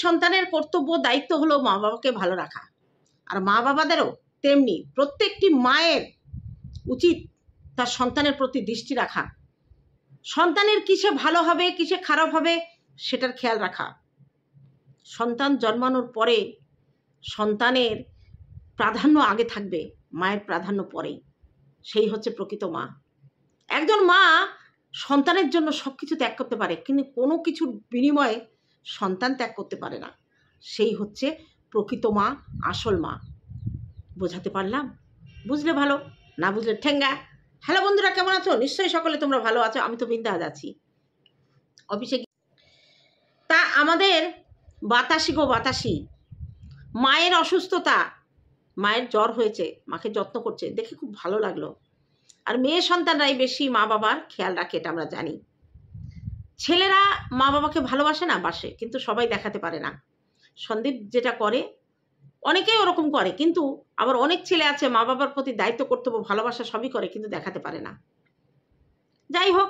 সন্তানের কর্তব্য দায়িত্ব হলো মা বাবাকে ভালো রাখা, আর মা বাবাদেরও তেমনি প্রত্যেকটি মায়ের উচিত তার সন্তানের প্রতি দৃষ্টি রাখা, সন্তানের কিসে ভালো হবে কিসে খারাপ হবে সেটার খেয়াল রাখা। সন্তান জন্মানোর পরে সন্তানের প্রাধান্য আগে থাকবে, মায়ের প্রাধান্য পরে, সেই হচ্ছে প্রকৃত মা। একজন মা সন্তানের জন্য সব কিছু ত্যাগ করতে পারে, কিন্তু কোনো কিছুর বিনিময়ে সন্তান ত্যাগ করতে পারে না, সেই হচ্ছে প্রকৃত মা, আসল মা। বোঝাতে পারলাম? বুঝলে ভালো, না বুঝলে ঠেঙ্গা। হ্যালো বন্ধুরা, কেমন আছো? নিশ্চয়ই সকলে তোমরা ভালো আছো। আমি তো বিন্দাস আছি অফিসে। তা আমাদের বাতাসি গো বাতাসি, মায়ের অসুস্থতা, মায়ের জ্বর হয়েছে, মাকে যত্ন করছে দেখে খুব ভালো লাগলো। আর মেয়ে সন্তানরাই বেশি মা বাবার খেয়াল রাখে, এটা আমরা জানি। ছেলেরা মা বাবাকে ভালোবাসে না, বাসে, কিন্তু সবাই দেখাতে পারে না। সন্দীপ যেটা করে, অনেকেই ওরকম করে, কিন্তু আবার অনেক ছেলে আছে মা বাবার প্রতি দায়িত্ব কর্তব্য ভালোবাসা সবই করে, কিন্তু দেখাতে পারে না। যাই হোক,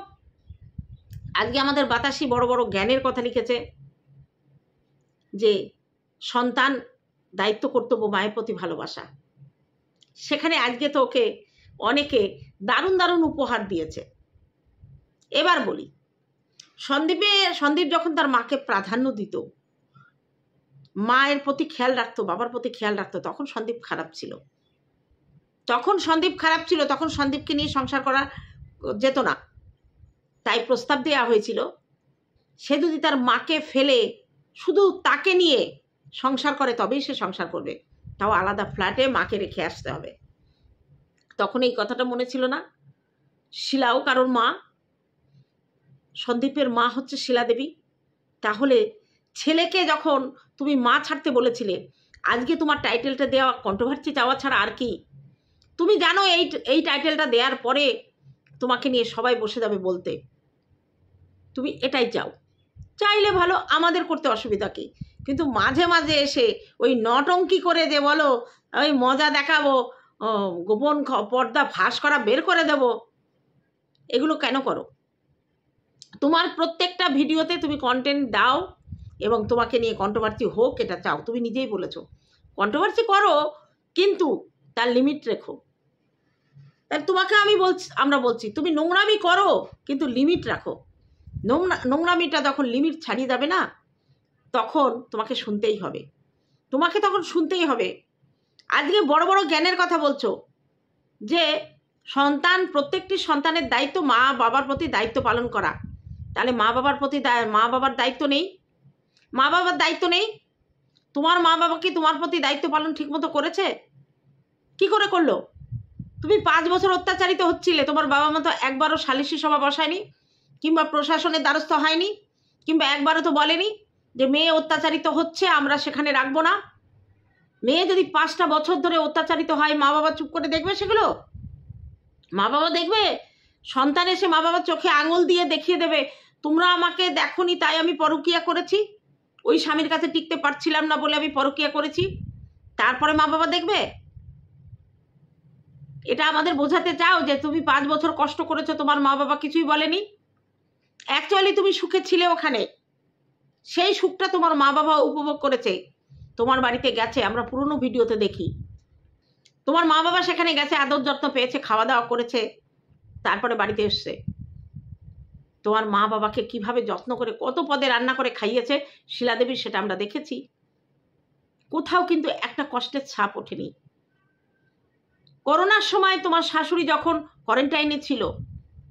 আজকে আমাদের বাতাসি বড় বড় জ্ঞানের কথা লিখেছে যে সন্তান দায়িত্ব কর্তব্য মায়ের প্রতি ভালোবাসা। সেখানে আজকে তো ওকে অনেকে দারুণ দারুণ উপহার দিয়েছে। এবার বলি, সন্দীপ যখন তার মাকে প্রাধান্য দিত, মায়ের প্রতি খেয়াল রাখতো, বাবার প্রতি খেয়াল রাখতো, তখন সন্দীপ খারাপ ছিল। তখন সন্দীপকে নিয়ে সংসার করা যেত না। তাই প্রস্তাব দেওয়া হয়েছিল, সে যদি তার মাকে ফেলে শুধু তাকে নিয়ে সংসার করে তবেই সে সংসার করবে, তাও আলাদা ফ্ল্যাটে মাকে রেখে আসতে হবে। তখন এই কথাটা মনে ছিল না? শিলাও কারোর মা, সন্দীপের মা হচ্ছে শিলা দেবী। তাহলে ছেলেকে যখন তুমি মা ছাড়তে বলেছিলে, আজকে তোমার টাইটেলটা দেওয়া কন্ট্রোভার্সি চাওয়া ছাড়া আর কি? তুমি জানো এই টাইটেলটা দেওয়ার পরে তোমাকে নিয়ে সবাই বসে যাবে বলতে। তুমি এটাই চাও, চাইলে ভালো, আমাদের করতে অসুবিধা কি? কিন্তু মাঝে মাঝে এসে ওই নটঙ্কি করে যে বলো ওই মজা দেখাবো, গোপন পর্দা ফাঁস করা বের করে দেব, এগুলো কেন করো? তোমার প্রত্যেকটা ভিডিওতে তুমি কন্টেন্ট দাও এবং তোমাকে নিয়ে কন্ট্রোভার্সি হোক, এটা চাও। তুমি নিজেই বলেছো কন্ট্রোভার্সি করো, কিন্তু তার লিমিট রেখো। তাই তোমাকে আমরা বলছি তুমি নোংরামি করো, কিন্তু লিমিট রাখো। নোংরামিটা যখন লিমিট ছাড়িয়ে যাবে না, তখন তোমাকে শুনতেই হবে, তখন শুনতেই হবে। আজকে বড় বড় জ্ঞানের কথা বলছো যে প্রত্যেকটি সন্তানের দায়িত্ব মা বাবার প্রতি দায়িত্ব পালন করা। তাহলে মা বাবার দায়িত্ব নেই? মা বাবার দায়িত্ব নেই? তোমার মা বাবা কি তোমার প্রতি দায়িত্ব পালন ঠিকমতো করেছে? কি করে করলো? তুমি 5 বছর অত্যাচারিত হচ্ছিলে, তোমার বাবা মা তো একবারও সালিশি সভা বসায়নি, কিংবা প্রশাসনের দ্বারস্থ হয়নি, কিংবা একবারও তো বলেনি যে মেয়ে অত্যাচারিত হচ্ছে, আমরা সেখানে রাখবো না। মেয়ে যদি 5টা বছর ধরে অত্যাচারিত হয়, মা বাবা চুপ করে দেখবে সেগুলো? মা বাবা দেখবে? সন্তান এসে মা বাবার চোখে আঙুল দিয়ে দেখিয়ে দেবে, তোমরা আমাকে দেখোনি তাই আমি পরকীয়া করেছি, ওই স্বামীর কাছে টিকতে পারছিলাম না বলে আমি পরকীয়া করেছি, তারপরে মা বাবা দেখবে? এটা আমাদের বোঝাতে চাও যে তুমি 5 বছর কষ্ট করেছো, তোমার মা বাবা কিছুই বলেনি? অ্যাকচুয়ালি তুমি সুখে ছিলে ওখানে, সেই সুখটা তোমার মা বাবা উপভোগ করেছে, তোমার বাড়িতে গেছে, আমরা পুরনো ভিডিওতে দেখি। তোমার মা বাবা সেখানে গেছে, আদর যত্ন পেয়েছে, খাওয়া দাওয়া করেছে, তারপরে বাড়িতে এসছে। তোমার মা বাবাকে কিভাবে যত্ন করে কত পদে রান্না করে খাইয়েছে শিলাদেবী, সেটা আমরা দেখেছি। কোথাও কিন্তু একটা কষ্টের ছাপ ওঠেনি। করোনার সময় তোমার শাশুড়ি যখন কোয়ারেন্টাইনে ছিল,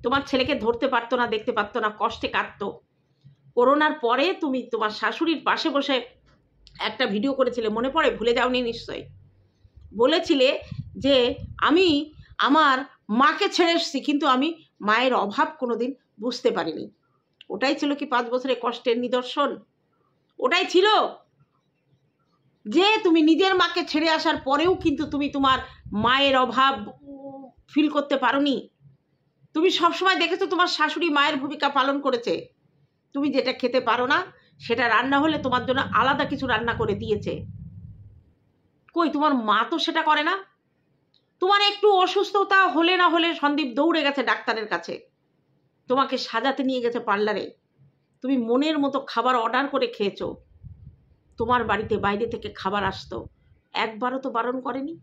তোমার ছেলেকে ধরতে পারতো না, দেখতে পারতো না, কষ্টে কাঁদতো। করোনার পরে তুমি তোমার শাশুড়ির পাশে বসে একটা ভিডিও করেছিলে, মনে পড়ে? ভুলে যাওনি নিশ্চয়ই। বলেছিলে যে আমি আমার মাকে ছেড়ে এসেছি, কিন্তু আমি মায়ের অভাব কোনোদিন বুঝতে পারিনি। ওটাই ছিল কি 5 বছরের কষ্টের নিদর্শন? ওটাই ছিল যে তুমি নিজের মাকে ছেড়ে আসার পরেও কিন্তু তুমি তোমার মায়ের অভাব ফিল করতে পারোনি। তুমি সবসময় দেখেছো তোমার শাশুড়ি মায়ের ভূমিকা পালন করেছে। তুমি যেটা খেতে পারো না, সেটা রান্না হলে তোমার জন্য আলাদা কিছু রান্না করে দিয়েছে। কই, তোমার মা তো সেটা করে না। তোমার একটু অসুস্থতা হলে না হলে সন্দীপ দৌড়ে গেছে ডাক্তারের কাছে, তোমাকে সাজাতে নিয়ে গেছে পার্লারে, তুমি মনের মতো খাবার অর্ডার করে খেয়েছো। তোমার বাড়িতে বাইরে থেকে খাবার আসতো, একবারও তো বারণ করেনি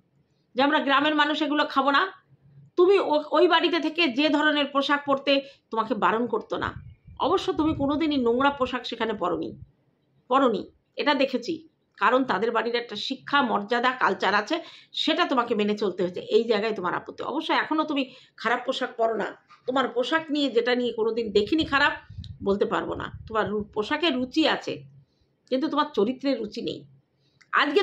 যে আমরা গ্রামের মানুষ এগুলো খাবো না। তুমি ওই বাড়িতে থেকে যে ধরনের পোশাক পরতে তোমাকে বারণ করতো না। অবশ্য তুমি কোনোদিনই নোংরা পোশাক সেখানে পরনি, এটা দেখেছি। কারণ তাদের বাড়ির একটা শিক্ষা, মর্যাদা, কালচার আছে, সেটা তোমাকে মেনে চলতে হয়েছে। এই জায়গায় তোমার আপত্তি। অবশ্য এখনও তুমি খারাপ পোশাক পরো না। তোমার পোশাক নিয়ে, যেটা নিয়ে কোনোদিন দেখিনি খারাপ বলতে পারবো না। তোমার পোশাকের রুচি আছে, কিন্তু তোমার চরিত্রের রুচি নেই। আজকে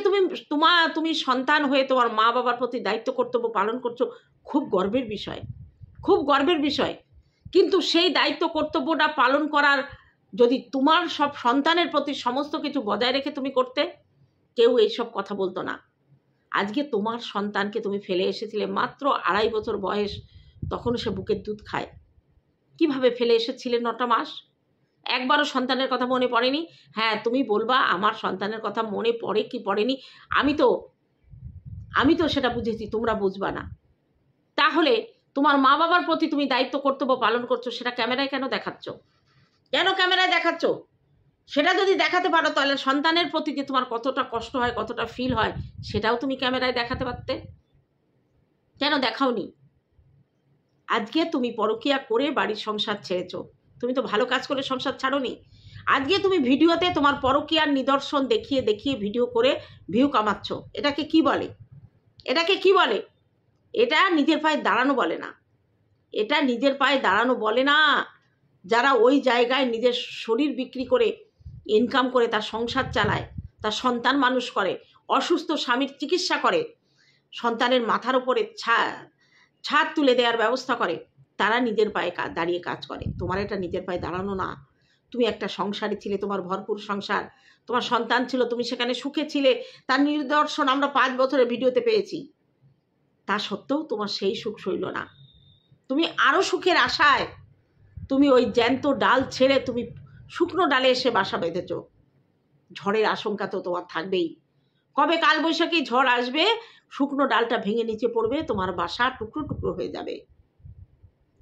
তুমি সন্তান হয়ে তোমার মা বাবার প্রতি দায়িত্ব কর্তব্য পালন করছো, খুব গর্বের বিষয়, খুব গর্বের বিষয়। কিন্তু সেই দায়িত্ব কর্তব্যটা পালন করার, যদি তোমার সব সন্তানের প্রতি সমস্ত কিছু বজায় রেখে তুমি করতে, কেউ এইসব কথা বলতো না। আজকে তোমার সন্তানকে তুমি ফেলে এসেছিলে, মাত্র 2.5 বছর বয়স, তখন সে বুকের দুধ খায়। কিভাবে ফেলে এসেছিলে 9টা মাস? একবারও সন্তানের কথা মনে পড়েনি? হ্যাঁ, তুমি বলবা আমার সন্তানের কথা মনে পড়ে কি পড়েনি, আমি তো সেটা বুঝেছি, তোমরা বুঝবা না। তাহলে তোমার মা বাবার প্রতি তুমি দায়িত্ব কর্তব্য পালন করছো, সেটা ক্যামেরায় কেন দেখাচ্ছ? কেন ক্যামেরায় দেখাচ্ছ? সেটা যদি দেখাতে পারো, তাহলে সন্তানের প্রতি যে তোমার কতটা কষ্ট হয়, কতটা ফিল হয়, সেটাও তুমি ক্যামেরায় দেখাতে পারতে। কেন দেখাওনি? আজকে তুমি পরকীয়া করে বাড়ির সংসার ছেড়েছো। তুমি তো ভালো কাজ করে সংসার ছাড়োনি। আজকে তুমি ভিডিওতে তোমার পরকীয়ার নিদর্শন দেখিয়ে দেখিয়ে ভিডিও করে ভিউ কামাচ্ছ। এটাকে কি বলে? এটাকে কি বলে? এটা নিজের পায়ে দাঁড়ানো বলে না। এটা নিজের পায়ে দাঁড়ানো বলে না। যারা ওই জায়গায় নিজের শরীর বিক্রি করে ইনকাম করে তার সংসার চালায়, তার সন্তান মানুষ করে, অসুস্থ স্বামীর চিকিৎসা করে, সন্তানের মাথার উপরে ছাদ তুলে দেওয়ার ব্যবস্থা করে, তারা নিজের পায়ে দাঁড়িয়ে কাজ করে। তোমার এটা নিজের পায়ে দাঁড়ানো না। তুমি একটা সংসারে ছিলে, তোমার ভরপুর সংসার, তোমার সন্তান ছিল, তুমি সেখানে সুখে ছিলে, তার নিদর্শন আমরা 5 বছরের ভিডিওতে পেয়েছি। তা সত্ত্বেও তোমার সেই সুখ সইল না। তুমি আরও সুখের আশায় তুমি ওই জ্যান্ত ডাল ছেড়ে তুমি শুকনো ডালে এসে বাসা বেঁধেছ। ঝড়ের আশঙ্কা তো তোমার থাকবেই। কবে কালবৈশাখী ঝড় আসবে, শুকনো ডালটা ভেঙে নিচে পড়বে, তোমার বাসা টুকরো টুকরো হয়ে যাবে।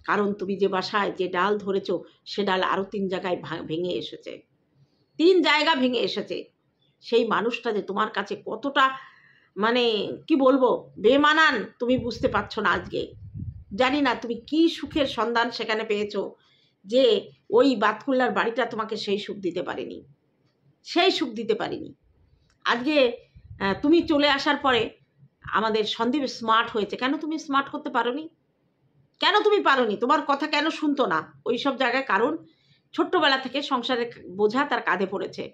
কারণ তুমি যে বাসায় যে ডাল ধরেছ, সে ডাল আরও 3 জায়গায় ভেঙে এসেছে, 3 জায়গা ভেঙে এসেছে। সেই মানুষটা যে তোমার কাছে কতটা, মানে কি বলবো, বেমানান, তুমি বুঝতে পারছো না। আজকে জানি না তুমি কি সুখের সন্ধান সেখানে পেয়েছো, যে ওই বাতকুল্লার বাড়িটা তোমাকে সেই সুখ দিতে পারেনি, সেই সুখ দিতে পারেনি। আজকে তুমি চলে আসার পরে আমাদের সন্দীপ স্মার্ট হয়েছে। কেন তুমি স্মার্ট করতে পারোনি? কেন তুমি পারোনি? তোমার কথা কেন শুনতো না ওই সব জায়গায়? কারণ ছোট্টবেলা থেকে সংসারের বোঝা তার কাঁধে পড়েছে।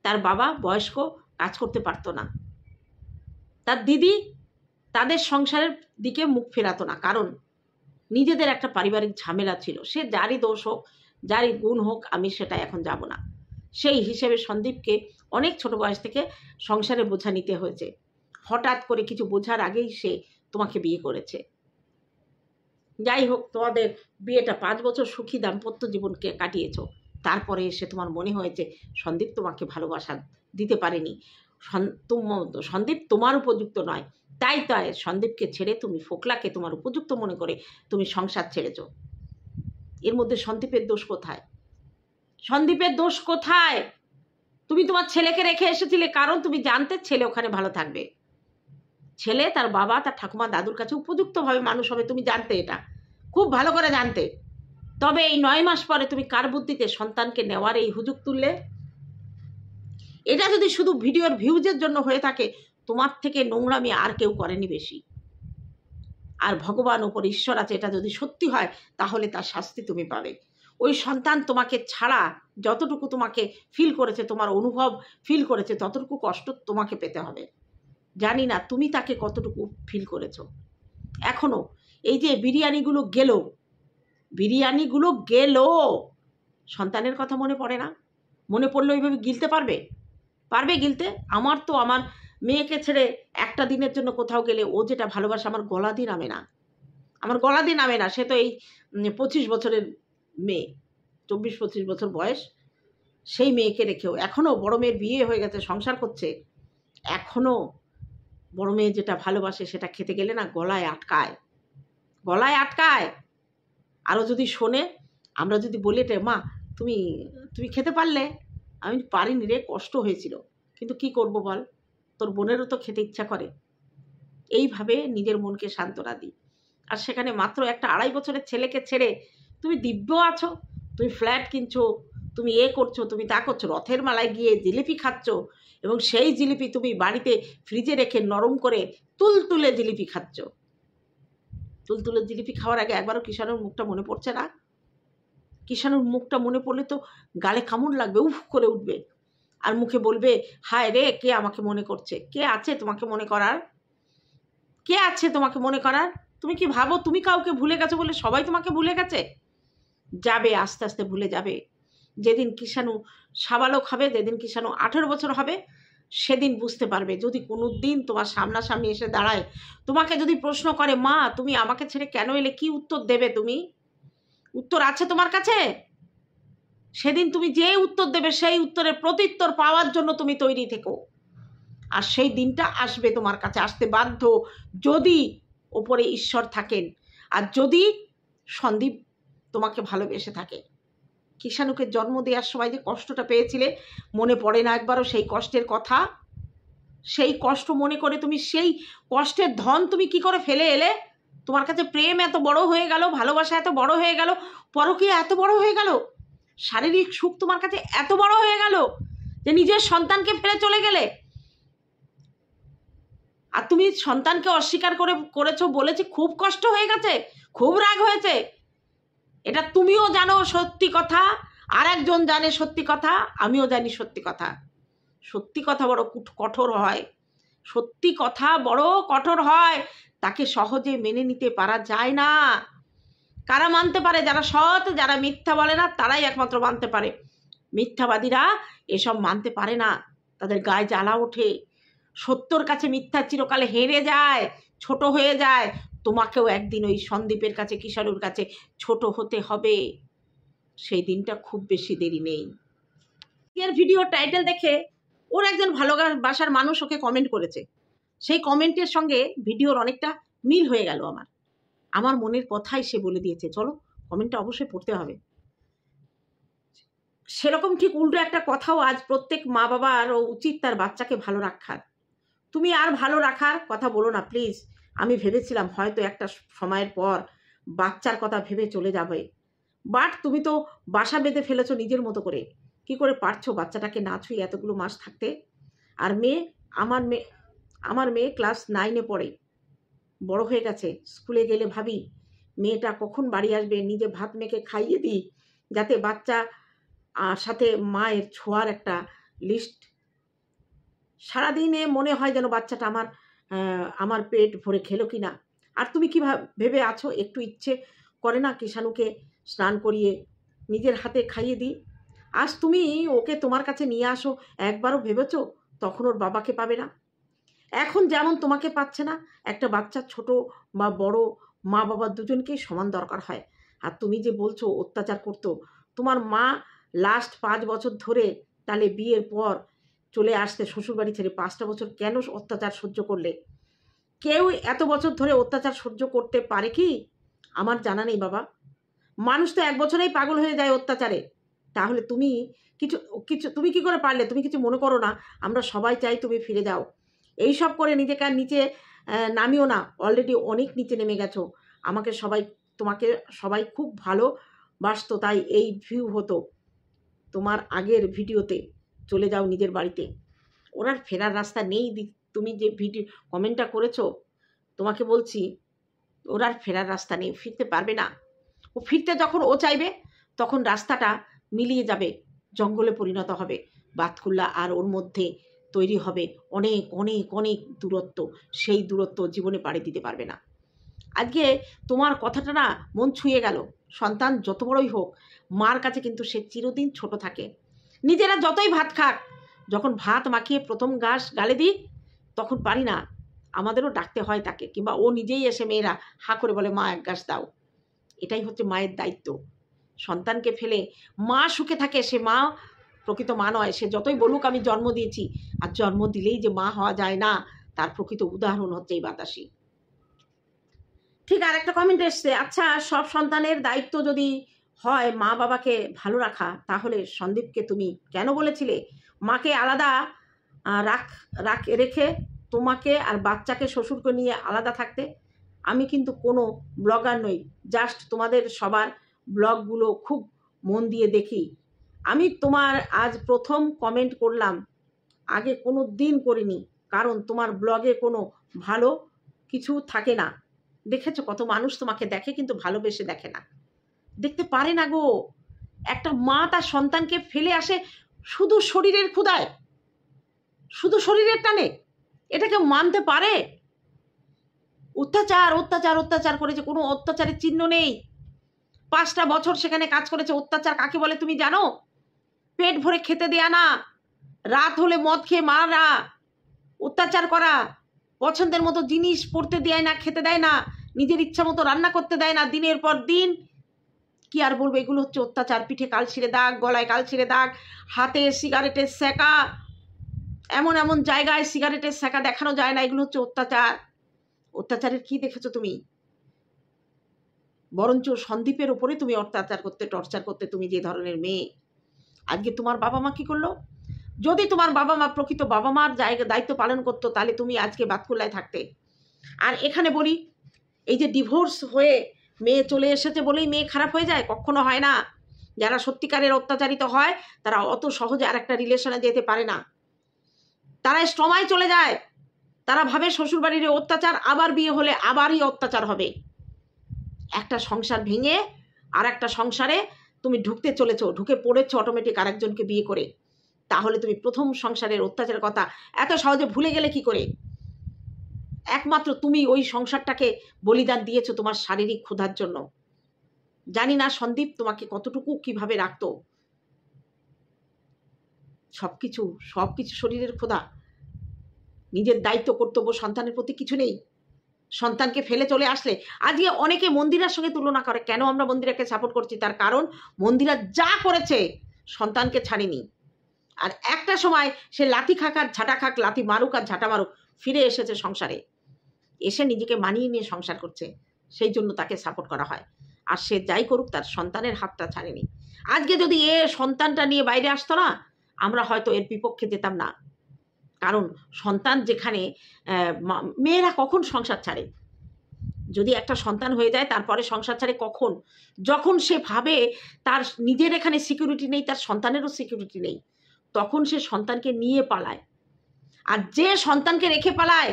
তার বাবা বয়স্ক, কাজ করতে পারতো না। তার দিদি তাদের সংসারের দিকে মুখ ফেরাতো না, কারণ নিজেদের একটা পারিবারিক ঝামেলা ছিল। সে যারই দোষ হোক, যারই গুণ হোক, আমি সেটা এখন যাব না। সেই হিসেবে সন্দীপকে অনেক ছোট বয়স থেকে সংসারে বোঝা নিতে হয়েছে। হঠাৎ করে কিছু বোঝার আগেই সে তোমাকে বিয়ে করেছে। যাই হোক, তোমাদের বিয়েটা 5 বছর সুখী দাম্পত্য জীবনকে কাটিয়েছ। তারপরে এসে তোমার মনে হয়েছে সন্দীপ তোমাকে ভালোবাসা দিতে পারেনি, সন্দীপ তোমার উপযুক্ত নয়, তাই সন্দীপকে ছেড়ে তুমি ফোকলাকে তোমার উপযুক্ত মনে করে তুমি সংসার ছেড়েছ। এর মধ্যে সন্দীপের দোষ কোথায়? সন্দীপের দোষ কোথায়? তুমি তোমার ছেলেকে রেখে এসেছিলে, কারণ তুমি জানতে ছেলে ওখানে ভালো থাকবে, ছেলে তার বাবা তার ঠাকুমা দাদুর কাছে উপযুক্তভাবে মানুষ হবে, তুমি জানতে, এটা খুব ভালো করে জানতে। তবে এই 9 মাস পরে তুমি কার বুদ্ধিতে সন্তানকে নেওয়ার এই হুজুগ তুললে? এটা যদি শুধু ভিডিওর ভিউজের জন্য হয়ে থাকে, তোমার থেকে নোংরামি আর কেউ করেনি বেশি। আর ভগবান উপর ঈশ্বর আছে, এটা যদি সত্যি হয় তাহলে তার শাস্তি তুমি পাবে। ওই সন্তান তোমাকে ছাড়া যতটুকু তোমাকে ফিল করেছে, তোমার অনুভব ফিল করেছে, ততটুকু কষ্ট তোমাকে পেতে হবে। জানি না তুমি তাকে কতটুকু ফিল করেছো। এখনো এই যে বিরিয়ানিগুলো গেল, সন্তানের কথা মনে পড়ে না? মনে পড়লে ওইভাবে গিলতে পারবে গিলতে? আমার মেয়েকে ছেড়ে একটা দিনের জন্য কোথাও গেলে ও যেটা ভালোবাসে, আমার গলা দিয়ে নামে না। সে তো এই 25 বছরের মেয়ে, 24-25 বছর বয়স, সেই মেয়েকে রেখেও এখনও, বড় মেয়ের বিয়ে হয়ে গেছে, সংসার করছে, এখনও বড় মেয়ে যেটা ভালোবাসে সেটা খেতে গেলে না গলায় আটকায়। আরও যদি শোনে, আমরা যদি বলি, মা তুমি খেতে পারলে? আমি পারিনি রে, কষ্ট হয়েছিল। কিন্তু কি করব বল, তোর বোনেরও তো খেতে ইচ্ছা করে। এইভাবে নিজের মনকে সান্ত্বনা দিই। আর সেখানে মাত্র একটা 2.5 বছরের ছেলেকে ছেড়ে তুমি দিব্য আছো, তুমি ফ্ল্যাট কিনছো, তুমি করছো, তুমি তা করছো, রথের মেলায় গিয়ে জিলিপি খাচ্ছ, এবং সেই জিলিপি তুমি বাড়িতে ফ্রিজে রেখে নরম করে তুলতুলে জিলিপি খাচ্ছ। তুলতুলে জিলিপি খাওয়ার আগে একবারও কিষাণুর মুখটা মনে পড়ছে না? কিষাণুর মুখটা মনে পড়লে তো গালে কামড় লাগবে, উফ করে উঠবে, আর মুখে বলবে, হায় রে, কে আমাকে মনে করছে? কে আছে তোমাকে মনে করার? কে আছে তোমাকে মনে করার? তুমি কি ভাবো তুমি কাউকে ভুলে গেছো বলে সবাই তোমাকে ভুলে গেছে? যাবে, আস্তে আস্তে ভুলে যাবে। যেদিন কিষাণু সাবালক হবে, যেদিন কিষাণু 18 বছর হবে, সেদিন বুঝতে পারবে। যদি কোনো দিন তোমার সামনাসামনি এসে দাঁড়ায়, তোমাকে যদি প্রশ্ন করে, মা তুমি আমাকে ছেড়ে কেন এলে, কি উত্তর দেবে তুমি? উত্তর আছে তোমার কাছে? সেদিন তুমি যে উত্তর দেবে, সেই উত্তরের প্রত্যুত্তর পাওয়ার জন্য তুমি তৈরি থেকো। আর সেই দিনটা আসবে, তোমার কাছে আসতে বাধ্য, যদি ওপরে ঈশ্বর থাকেন, আর যদি সন্দীপ তোমাকে ভালোবেসে থাকে। কিষাণুকে জন্ম দেওয়ার সময় যে কষ্টটা পেয়েছিলে, মনে পড়ে না একবারও সেই কষ্টের কথা? সেই কষ্ট মনে করে তুমি সেই কষ্টের ধন তুমি কি করে ফেলে এলে? তোমার কাছে প্রেম এত বড় হয়ে গেল, ভালোবাসা এত বড় হয়ে গেল, পরকীয়া এত বড় হয়ে গেল, শারীরিক সুখ তোমার কাছে এত বড় হয়ে গেল যে নিজের সন্তানকে ফেলে চলে গেলে। আর তুমি সন্তানকে অস্বীকার করেছো, বলেছি খুব কষ্ট হয়ে গেছে, খুব রাগ হয়েছে। এটা তুমিও জানো সত্যি কথা, আর একজন জানে সত্যি কথা, আমিও জানি সত্যি কথা। সত্যি কথা বড় কঠোর হয়, সত্যি কথা বড় কঠোর হয়, তাকে সহজে মেনে নিতে পারা যায় না। কারা মানতে পারে? যারা সৎ, যারা মিথ্যা বলে না, তারাই একমাত্র মানতে পারে। মিথ্যাবাদীরা এসব মানতে পারে না, তাদের গায়ে জ্বালা ওঠে। সত্যর কাছে মিথ্যা চিরকালে হেরে যায়, ছোট হয়ে যায়। তোমাকেও একদিন ওই সন্দীপের কাছে, কিশোরুর কাছে ছোট হতে হবে। সেই দিনটা খুব বেশি দেরি নেই। এর ভিডিও টাইটেল দেখে ওর একজন ভালোবাসার মানুষ ওকে কমেন্ট করেছে, সেই কমেন্টের সঙ্গে ভিডিওর অনেকটা মিল হয়ে গেল। আমার মনের কথাই সে বলে দিয়েছে। চলো কমেন্টটা অবশ্যই পড়তে হবে। সেরকম ঠিক উল্টো একটা কথাও আজ প্রত্যেক মা বাবারও উচিত তার বাচ্চাকে ভালো রাখার। তুমি আর ভালো রাখার কথা বলো না প্লিজ। আমি ভেবেছিলাম হয়তো একটা সময়ের পর বাচ্চার কথা ভেবে চলে যাবে, বাট তুমি তো বাসা বেঁধে ফেলেছো নিজের মতো করে। কি করে পারছো বাচ্চাটাকে না ছুঁয়ে এতগুলো মাস থাকতে? আর আমার মেয়ে ক্লাস 9-এ পড়ে, বড় হয়ে গেছে। স্কুলে গেলে ভাবি মেয়েটা কখন বাড়ি আসবে, নিজে ভাত মেখে খাইয়ে দিই, যাতে বাচ্চা সাথে মায়ের ছোঁয়ার একটা লিস্ট। সারাদিনে মনে হয় যেন বাচ্চাটা আমার পেট ভরে খেলো কি না। আর তুমি কি ভেবে আছো একটু ইচ্ছে করে না কিষাণুকে স্নান করিয়ে নিজের হাতে খাইয়ে দিই? আজ তুমি ওকে তোমার কাছে নিয়ে আসো, একবারও ভেবেছো তখন ওর বাবাকে পাবে না? এখন যেমন তোমাকে পাচ্ছে না, একটা বাচ্চা ছোট বা বড়, মা বাবা দুজনকেই সমান দরকার হয়। আর তুমি যে বলছো অত্যাচার করতো, তোমার মা লাস্ট 5 বছর ধরে, তাহলে বিয়ের পর চলে আসতে শ্বশুরবাড়ি ছেড়ে 5টা বছর কেন অত্যাচার সহ্য করলে? কেউ এত বছর ধরে অত্যাচার সহ্য করতে পারে কি? আমার জানা নেই বাবা। মানুষ তো 1 বছরেই পাগল হয়ে যায় অত্যাচারে। তাহলে তুমি তুমি কি করে পারলে? তুমি কিছু মনে করো না, আমরা সবাই চাই তুমি ফিরে যাও। এইসব করে নিজেকে আর নিচে নামিও না, অলরেডি অনেক নিচে নেমে গেছো। তোমাকে সবাই খুব ভালোবাসতো, তাই এই ভিউ হতো তোমার আগের ভিডিওতে। চলে যাও নিজের বাড়িতে, ওর আর ফেরার রাস্তা নেই। তুমি যে কমেন্টটা করেছো, তোমাকে বলছি ওর আর ফেরার রাস্তা নেই, ফিরতে পারবে না। ও ফিরতে যখন ও চাইবে, তখন রাস্তাটা মিলিয়ে যাবে, জঙ্গলে পরিণত হবে। বাতকুল্লা আর ওর মধ্যে তৈরি হবে অনেক অনেক অনেক দূরত্ব। সেই দূরত্ব জীবনে পাড়ি দিতে পারবে না। আজকে তোমার কথাটা না মন ছুঁয়ে গেল। সন্তান যত বড়ই হোক, মার কাছে কিন্তু সে চিরদিন ছোট থাকে। নিজেরা যতই ভাত খাক, যখন ভাত মাখিয়ে প্রথম গালে দিই, তখন পারি না, আমাদেরও ডাকতে হয় তাকে, কিংবা ও নিজেই এসে মেয়েরা হাঁ করে বলে, মা 1 গ্লাস দাও। এটাই হচ্ছে মায়ের দায়িত্ব। সন্তানকে ফেলে মা সুখে থাকে, সে মা প্রকৃত মা নয়। সে যতই বলুক আমি জন্ম দিয়েছি, আর জন্ম দিলেই যে মা হওয়া যায় না, তার প্রকৃত উদাহরণ হচ্ছে এই বাতাসি। ঠিক আর একটা কমেন্ট এসছে, আচ্ছা সব সন্তানের দায়িত্ব যদি হয় মা বাবাকে ভালো রাখা, তাহলে সন্দীপকে তুমি কেন বলেছিলে মাকে আলাদা রেখে তোমাকে আর বাচ্চাকে শ্বশুরকে নিয়ে আলাদা থাকতে। আমি কিন্তু কোনো ব্লগার নই, জাস্ট তোমাদের সবার ব্লগগুলো খুব মন দিয়ে দেখি। আমি তোমার আজ প্রথম কমেন্ট করলাম, আগে কোনো দিন করিনি, কারণ তোমার ব্লগে কোনো ভালো কিছু থাকে না। দেখেছো কত মানুষ তোমাকে দেখে কিন্তু ভালোবেসে দেখে না, দেখতে পারে না গো। একটা মা তার সন্তানকে ফেলে আসে শুধু শরীরের ক্ষুধায়, শুধু শরীরের টানে, এটা কেউ মানতে পারে? অত্যাচার অত্যাচার অত্যাচার করেছে, কোনো অত্যাচারের চিহ্ন নেই। 5টা বছর সেখানে কাজ করেছে। অত্যাচার কাকে বলে তুমি জানো? পেট ভরে খেতে দেয়া না, রাত হলে মদ খেয়ে মারা, অত্যাচার করা, পছন্দের মতো জিনিস পড়তে দেয় না, খেতে দেয় না, নিজের ইচ্ছা মতো রান্না করতে দেয় না দিনের পর দিন। কি আর বলবো, এগুলো হচ্ছে অত্যাচার। পিঠে কালছিরে দাগ, গলায় কালছিরে দাগ, হাতে সিগারেটের সেকা, এমন এমন জায়গায় সিগারেটের সেকা দেখানো যায় না, এগুলো হচ্ছে অত্যাচার। অত্যাচারের কি দেখেছো তুমি? বরঞ্চ সন্দীপের উপরে তুমি অত্যাচার করতে, টর্চার করতে, তুমি যে ধরনের মেয়ে। আজকে তোমার বাবা মা কি করলো? যদি তোমার বাবা মা প্রকৃত বাবা মার দায়িত্ব পালন করতো, তাহলে তুমি আজকে বাতকুল্লায় থাকতে। আর এখানে বলি, এই যে ডিভোর্স হয়ে মেয়ে চলে এসেছে বলেই মেয়ে খারাপ হয়ে যায়? কখনো হয় না। যারা সত্যিকারের অত্যাচারিত হয় তারা অত সহজে আর একটা রিলেশনে যেতে পারে না, তারা স্ট্রমায় চলে যায়। তারা ভাবে শ্বশুরবাড়ির অত্যাচার, আবার বিয়ে হলে আবারই অত্যাচার হবে। একটা সংসার ভেঙে আর একটা সংসারে তুমি ঢুকতে চলেছো, ঢুকে পড়েছো অটোমেটিক আরেকজনকে বিয়ে করে। তাহলে তুমি প্রথম সংসারের অত্যাচারের কথা এত সহজে ভুলে গেলে কি করে? একমাত্র তুমি ওই সংসারটাকে বলিদান দিয়েছো তোমার শারীরিক ক্ষুধার জন্য। জানি না সন্দীপ তোমাকে কতটুকু কিভাবে রাখতো। সবকিছু শরীরের ক্ষুধা, নিজের দায়িত্ব কর্তব্য সন্তানের প্রতি কিছু নেই। সন্তানকে ফেলে চলে আসলে আজকে অনেকে মন্দিরার সঙ্গে তুলনা করে। কেন আমরা মন্দিরাকে সাপোর্ট করছি? তার কারণ মন্দিরা যা করেছে সন্তানকে ছাড়েনি। আর একটা সময় সে লাথি খাক আর ঝাঁটা খাক, লাথি মারুক আর ঝাঁটা মারুক, ফিরে এসেছে সংসারে, এসে নিজেকে মানিয়ে নিয়ে সংসার করছে, সেই জন্য তাকে সাপোর্ট করা হয়। আর সে যাই করুক তার সন্তানের হাতটা ছাড়েনি। আজকে যদি এ সন্তানটা নিয়ে বাইরে আসতো না, আমরা হয়তো এর বিপক্ষে যেতাম না। কারণ সন্তান যেখানে, মেয়েরা কখন সংসার ছাড়ে? যদি একটা সন্তান হয়ে যায় তারপরে সংসার ছাড়ে কখন? যখন সে ভাবে তার নিজের এখানে সিকিউরিটি নেই, তার সন্তানেরও সিকিউরিটি নেই, তখন সে সন্তানকে নিয়ে পালায়। আর যে সন্তানকে রেখে পালায়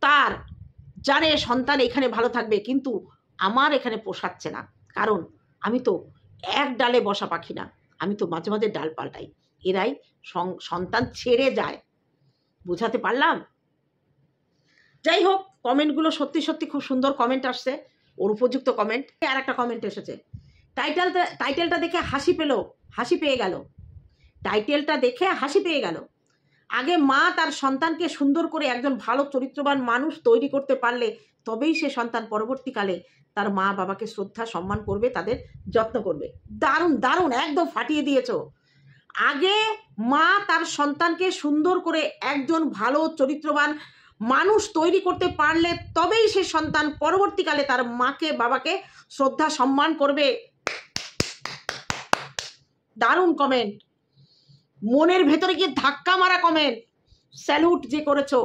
তার জানে সন্তান এখানে ভালো থাকবে, কিন্তু আমার এখানে পোষাচ্ছে না, কারণ আমি তো এক ডালে বসা পাখি না, আমি তো মাঝে মাঝে ডাল পাল্টাই। এরাই সন্তান ছেড়ে যায়। বুঝাতে পারলাম? যাই হোক, কমেন্টগুলো সত্যি সত্যি খুব সুন্দর কমেন্ট আসছে, ওর উপযুক্ত কমেন্ট। আর একটা কমেন্ট এসেছে, টাইটেলটা দেখে হাসি পেয়ে গেল। টাইটেলটা দেখে হাসি পেয়ে গেল। আগে মা তার সন্তানকে সুন্দর করে একজন ভালো চরিত্রবান মানুষ তৈরি করতে পারলে তবেই সে সন্তান পরবর্তীকালে তার মা বাবাকে শ্রদ্ধা সম্মান করবে, তাদের যত্ন করবে। দারুণ দারুণ, একদম ফাটিয়ে দিয়েছো। আগে মা তার সন্তানকে সুন্দর করে একজন ভালো চরিত্রবান মানুষ তৈরি করতে পারলে তবেই সে সন্তান পরবর্তীকালে তার মাকে বাবাকে শ্রদ্ধা সম্মান করবে। দারুণ কমেন্ট, মনের ভেতরে গিয়ে ধাক্কা মারা কমেন্ট, স্যালুট যে করেছো।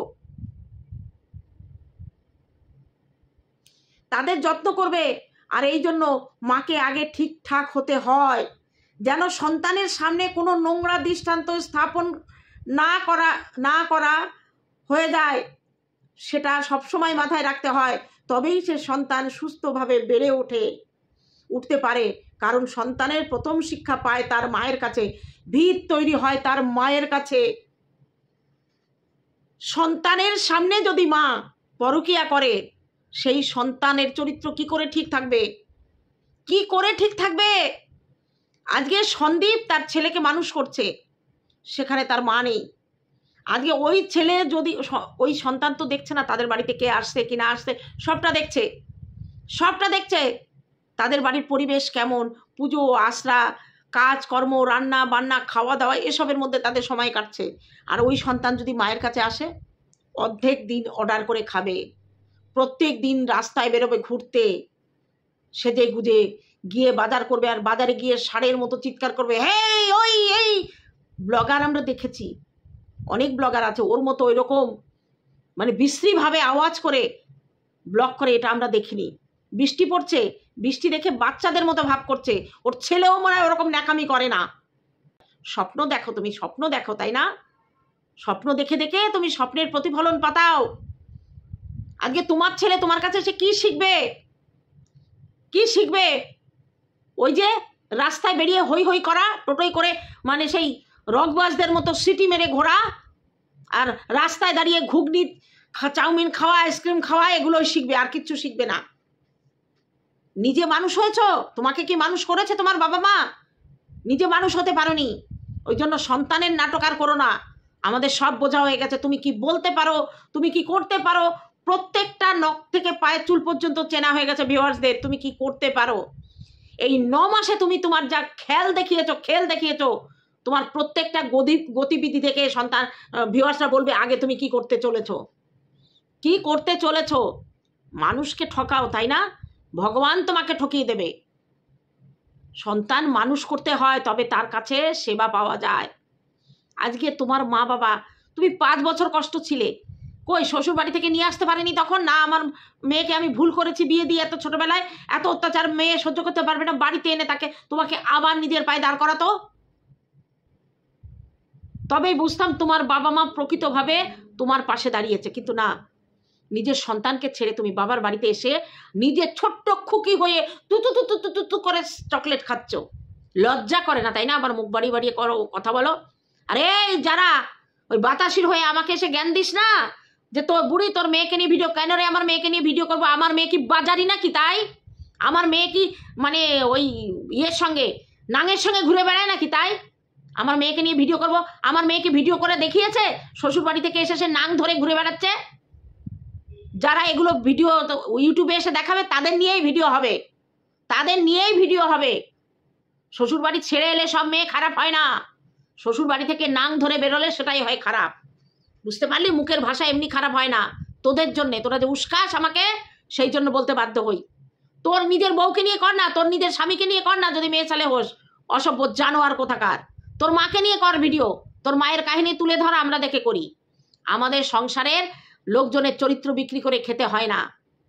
তাদের যত্ন করবে, আর এই জন্য মাকে আগে ঠিকঠাক হতে হয়, যেন সন্তানের সামনে কোনো নোংরা দৃষ্টান্ত স্থাপন না করা হয়ে যায়, সেটা সবসময় মাথায় রাখতে হয়। তবেই সে সন্তান সুস্থভাবে বেড়ে উঠতে পারে। কারণ সন্তানের প্রথম শিক্ষা পায় তার মায়ের কাছে, ভিত তৈরি হয় তার মায়ের কাছে। সন্তানের সামনে যদি মা পরকীয়া করে, সেই সন্তানের চরিত্র কি করে ঠিক থাকবে? কি করে ঠিক থাকবে? আজকে সন্দীপ তার ছেলেকে মানুষ করছে, সেখানে তার মা নেই। আজকে ওই ছেলে যদি, ওই সন্তান তো দেখছে না তাদের বাড়িতে কে আসছে কি না আসছে, সবটা দেখছে। তাদের বাড়ির পরিবেশ কেমন, পুজো আশ্রা, কাজকর্ম, রান্না বান্না, খাওয়া দাওয়া, এসবের মধ্যে তাদের সময় কাটছে। আর ওই সন্তান যদি মায়ের কাছে আসে, অর্ধেক দিন অর্ডার করে খাবে, প্রত্যেক দিন রাস্তায় বেরোবে ঘুরতে, সেজে গুজে গিয়ে বাজার করবে, আর বাজারে গিয়ে ষাঁড়ের মতো চিৎকার করবে, হেই ওই এই ব্লগার আমরা দেখেছি। অনেক ব্লগার আছে ওর মতো ওই রকম মানে বিশ্রীভাবে আওয়াজ করে ব্লগ করে, এটা আমরা দেখিনি। বৃষ্টি পড়ছে, বৃষ্টি দেখে বাচ্চাদের মতো ভাব করছে, ওর ছেলেও মনে হয় ওরকম ন্যাকামি করে না। স্বপ্ন দেখো, তুমি স্বপ্ন দেখো, তাই না? স্বপ্ন দেখে দেখে তুমি স্বপ্নের প্রতিফলন পাতাও। আজকে তোমার ছেলে তোমার কাছে সে কি শিখবে? কি শিখবে? ওই যে রাস্তায় বেরিয়ে হই হই করা, টোটোই করে মানে সেই রকবাজদের মতো সিটি মেরে ঘোরা, আর রাস্তায় দাঁড়িয়ে ঘুগনি চাউমিন খাওয়া, আইসক্রিম খাওয়া, এগুলোই শিখবে, আর কিচ্ছু শিখবে না। নিজে মানুষ হয়েছো? তোমাকে কি মানুষ করেছে তোমার বাবা মা? নিজে মানুষ হতে পারোনি, ওই জন্য সন্তানের নাটক আর করো না। আমাদের সব বোঝা হয়ে গেছে তুমি কি বলতে পারো, তুমি কি করতে পারো, প্রত্যেকটা নখ থেকে পায়ের চুল পর্যন্ত চেনা হয়ে গেছে ভিউয়ার্সদের, তুমি কি করতে পারো। এই 9 মাসে তুমি তোমার যা খেল দেখিয়েছো, তোমার প্রত্যেকটা গতিবিধি থেকে সন্তান ভিউয়ার্সরা বলবে আগে তুমি কি করতে চলেছো, কি করতে চলেছো। মানুষকে ঠকাও, তাই না? ভগবান তোমাকে ঠকিয়ে দেবে। সন্তান মানুষ করতে হয়, তবে তার কাছে সেবা পাওয়া যায়। আজকে তোমার মা বাবা, তুমি 5 বছর কষ্ট ছিলে, কই শ্বশুর বাড়ি থেকে নিয়ে আসতে পারেনি তখন? না আমার মেয়েকে আমি ভুল করেছি বিয়ে দিয়ে, এত ছোটবেলায় এত অত্যাচার মেয়ে সহ্য করতে পারবে না, বাড়িতে এনে তোমাকে আবার নিজের পায়ে দাঁড় করাতো, তবেই বুঝতাম তোমার বাবা মা প্রকৃতভাবে তোমার পাশে দাঁড়িয়েছে। কিন্তু না, নিজের সন্তানকে ছেড়ে তুমি বাবার বাড়িতে এসে নিজের ছোট্ট খুকি হয়ে তু করে চকলেট খাচ্ছ। লজ্জা করে না, তাই না? আবার মুখ বাড়িয়ে বাড়িয়ে করো, কথা বলো। আরে যারা ওই বাতাসির হয়ে আমাকে এসে জ্ঞান দিস না যে তোর বুড়ি তোর মেয়েকে নিয়ে ভিডিও, কেন রে আমার মেয়েকে নিয়ে ভিডিও করবো? আমার মেয়ে কি বাজারি নাকি? তাই আমার মেয়ে কি মানে ওই ইয়ের সঙ্গে নাঙের সঙ্গে ঘুরে বেড়ায় নাকি? তাই আমার মেয়েকে নিয়ে ভিডিও করব? আমার মেয়েকে ভিডিও করে দেখিয়েছে শ্বশুর বাড়ি থেকে এসে সে নাং ধরে ঘুরে বেড়াচ্ছে? যারা এগুলো ভিডিও ইউটিউবে এসে দেখাবে তাদের নিয়েই ভিডিও হবে, তাদের নিয়েই ভিডিও হবে। শ্বশুর বাড়ি ছেড়ে এলে সব মেয়ে খারাপ হয় না, শ্বশুর বাড়ি থেকে নাং ধরে বেরোলে সেটাই হয় খারাপ। বুঝতে পারলি? মুখের ভাষা এমনি খারাপ হয় না। তোদের জন্যে, তোরা যে উস্কাস আমাকে, সেই জন্য বলতে বাধ্য হই। তোর নিজের বউকে নিয়ে কর না, তোর নিজের স্বামীকে নিয়ে কর না, যদি মেয়ে ছেলে হোস, অসভ্য জানোয়ার কোথাকার। তোর মাকে নিয়ে কর ভিডিও, তোর মায়ের কাহিনী তুলে ধর, আমরা দেখে করি। আমাদের সংসারের লোকজনের চরিত্র বিক্রি করে খেতে হয় না,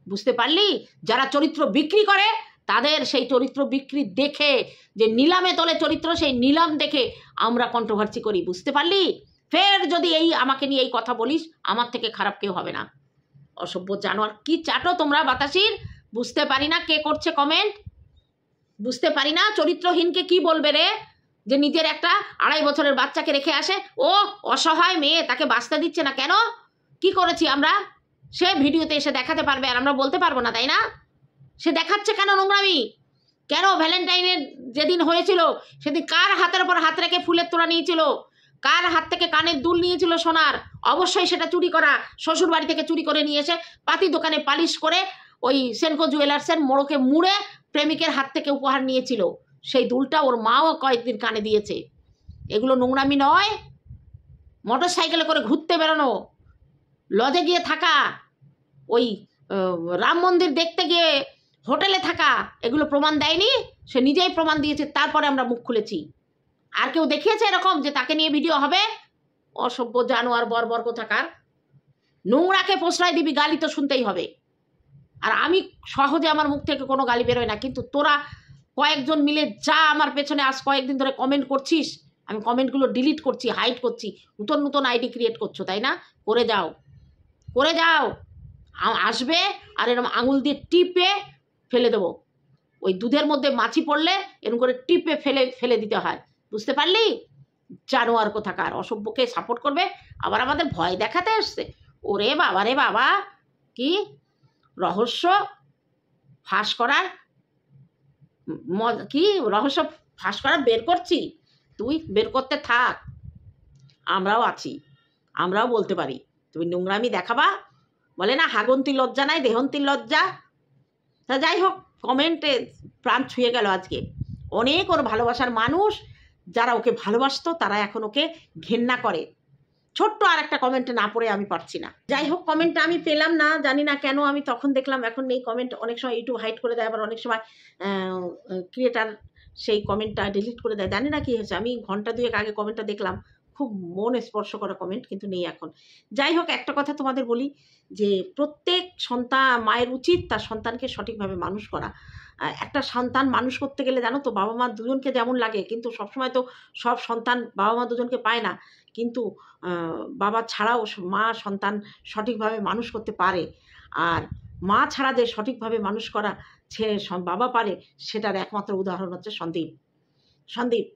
বুঝতে পারলি? যারা চরিত্র বিক্রি করে তাদের সেই চরিত্র বিক্রি দেখে, যে নিলামে তোলে চরিত্র, সেই নিলাম দেখে আমরা কন্ট্রোভার্সি করি, বুঝতে পারলি? ফের যদি এই আমাকে নিয়ে এই কথা বলিস, আমার থেকে খারাপ কেউ হবে না। অসভ্য জানোয়ার, কি চাটো তোমরা বাতাসির? বুঝতে পারি না কে করছে কমেন্ট, বুঝতে পারি না। চরিত্রহীনকে কি বলবে রে? যে নিজের একটা 2.5 বছরের বাচ্চাকে রেখে আসে, ও অসহায় মেয়ে, তাকে বাঁচতে দিচ্ছে না কেন? কি করেছি আমরা? সে ভিডিওতে এসে দেখাতে পারবে আর আমরা বলতে পারবো না, তাই না? সে দেখাচ্ছে কেন নোংরামি? কেন ভ্যালেন্টাইনের যেদিন হয়েছিল সেদিন কার হাতের উপর হাত রেখে ফুলের তোড়া নিয়েছিল? কার হাত থেকে কানের দুল নিয়েছিল সোনার? অবশ্যই সেটা চুরি করা, শ্বশুর বাড়ি থেকে চুরি করে নিয়ে এসে পাতি দোকানে পালিশ করে ওই সেনকো জুয়েলার্সের মোড়কে মুড়ে প্রেমিকের হাত থেকে উপহার নিয়েছিল। সেই দুলটা ওর মাও কয়েকদিন কানে দিয়েছে। এগুলো নোংরামি নয়? মোটর সাইকেলে করে ঘুরতে বেরোনো, লজে গিয়ে থাকা, ওই রাম মন্দির দেখতে গিয়ে হোটেলে থাকা, এগুলো প্রমাণ দেয়নি? সে নিজেই প্রমাণ দিয়েছে, তারপরে আমরা মুখ খুলেছি। আর কেউ দেখিয়েছে এরকম যে তাকে নিয়ে ভিডিও হবে? অসভ্য জানোয়ার বর্বর কোথাকার। নোংরাকে প্রশ্রয় দিবি, গালি তো শুনতেই হবে। আর আমি সহজে আমার মুখ থেকে কোনো গালি বেরোয় না, কিন্তু তোরা কয়েকজন মিলে যা আমার পেছনে আজ কয়েকদিন ধরে কমেন্ট করছিস, আমি কমেন্টগুলো ডিলিট করছি, হাইড করছি, নতুন নতুন আইডি ক্রিয়েট করছো, তাই না? করে যাও, করে যাও। আসবে আর এরকম আঙুল দিয়ে টিপে ফেলে দেবো। ওই দুধের মধ্যে মাছি পড়লে এরকম করে টিপে ফেলে দিতে হয়, বুঝতে পারলি? জানোয়ার কোথাকার, অসভ্যকে সাপোর্ট করবে, আবার আমাদের ভয় দেখাতে আসছে। ওরে বাবা রে বাবা, কি রহস্য ফাঁস করার, কি রহস্য ফাঁস করার বের করছি, তুই বের করতে থাক, আমরাও আছি, আমরাও বলতে পারি। তুমি নোংরামি দেখাবা, বলে না হাগন্তির লজ্জা নাই দেহন্তির লজ্জা। তা যাই হোক, কমেন্টে প্রাণ ছুঁয়ে গেল আজকে। অনেক ওর ভালোবাসার মানুষ যারা ওকে ভালোবাসতো তারা এখন ওকে ঘেন্না করে। ছোট্ট আর একটা কমেন্টে না পড়ে আমি পারছি না। যাই হোক, কমেন্টটা আমি পেলাম না, জানি না কেন। আমি তখন দেখলাম, এখন নেই কমেন্ট। অনেক সময় ইউটিউব হাইড করে দেয়, আবার অনেক সময় ক্রিয়েটার সেই কমেন্টটা ডিলিট করে দেয়, জানি না কি হয়েছে। আমি ঘন্টা 2 আগে কমেন্টটা দেখলাম, খুব মন স্পর্শ করা কমেন্ট, কিন্তু নেই এখন। যাই হোক, একটা কথা তোমাদের বলি যে প্রত্যেক সন্তান মায়ের উচিত তার সন্তানকে সঠিকভাবে মানুষ করা। একটা সন্তান মানুষ করতে গেলে জানো তো, বাবা মা দুজনকে যেমন লাগে, কিন্তু সবসময় তো সব সন্তান বাবা মা দুজনকে পায় না, কিন্তু বাবা ছাড়াও মা সন্তান সঠিকভাবে মানুষ করতে পারে। আর মা ছাড়া যে সঠিকভাবে মানুষ করা বাবা পারে, সেটার একমাত্র উদাহরণ হচ্ছে সন্দীপ।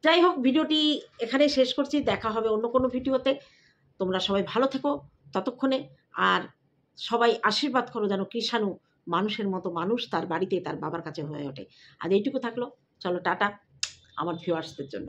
যাই হোক, ভিডিওটি এখানে শেষ করছি, দেখা হবে অন্য কোনো ভিডিওতে। তোমরা সবাই ভালো থেকো ততক্ষণে, আর সবাই আশীর্বাদ করো যেন কৃষাণু মানুষের মতো মানুষ তার বাড়িতে তার বাবার কাছে হয়ে ওঠে। আর এইটুকু থাকলো, চলো টাটা আমার ভিউয়ার্সদের জন্য।